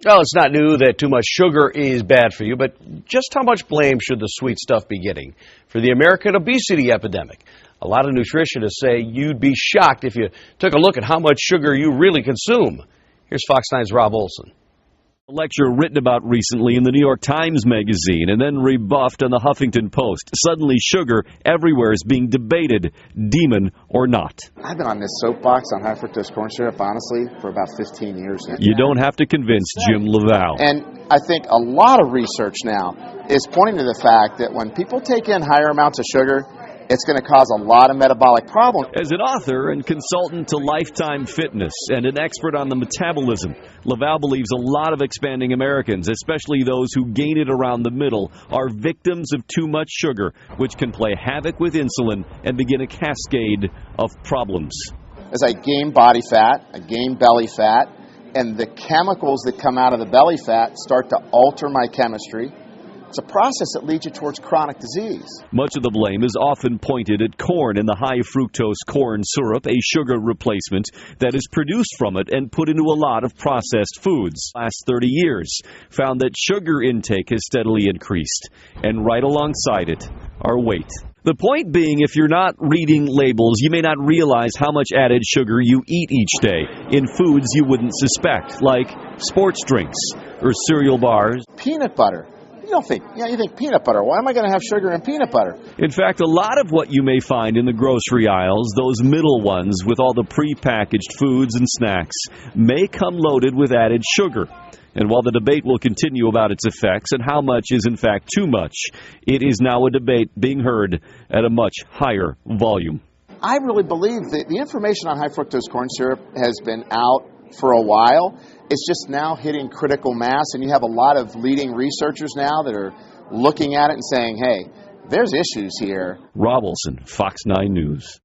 Well, it's not new that too much sugar is bad for you, but just how much blame should the sweet stuff be getting for the American obesity epidemic? A lot of nutritionists say you'd be shocked if you took a look at how much sugar you really consume. Here's Fox 9's Rob Olson. A lecture written about recently in the New York Times Magazine and then rebuffed on the Huffington Post. Suddenly sugar everywhere is being debated, demon or not. I've been on this soapbox on high fructose corn syrup, honestly, for about 15 years now. You don't have to convince Jim laValle. And I think a lot of research now is pointing to the fact that when people take in higher amounts of sugar, it's going to cause a lot of metabolic problems. As an author and consultant to Lifetime Fitness and an expert on the metabolism, laValle believes a lot of expanding Americans, especially those who gain it around the middle, are victims of too much sugar, which can play havoc with insulin and begin a cascade of problems. As I gain body fat, I gain belly fat, and the chemicals that come out of the belly fat start to alter my chemistry. It's a process that leads you towards chronic disease. Much of the blame is often pointed at corn and the high fructose corn syrup, a sugar replacement that is produced from it and put into a lot of processed foods. Last 30 years found that sugar intake has steadily increased, and right alongside it, our weight. The point being, if you're not reading labels, you may not realize how much added sugar you eat each day in foods you wouldn't suspect, like sports drinks or cereal bars. Peanut butter. You think peanut butter. Why am I going to have sugar in peanut butter? In fact, a lot of what you may find in the grocery aisles, those middle ones with all the prepackaged foods and snacks, may come loaded with added sugar. And while the debate will continue about its effects and how much is in fact too much, it is now a debate being heard at a much higher volume. I really believe that the information on high fructose corn syrup has been out for a while. It's just now hitting critical mass, and you have a lot of leading researchers now that are looking at it and saying, hey, there's issues here. Rob Olson, Fox 9 News.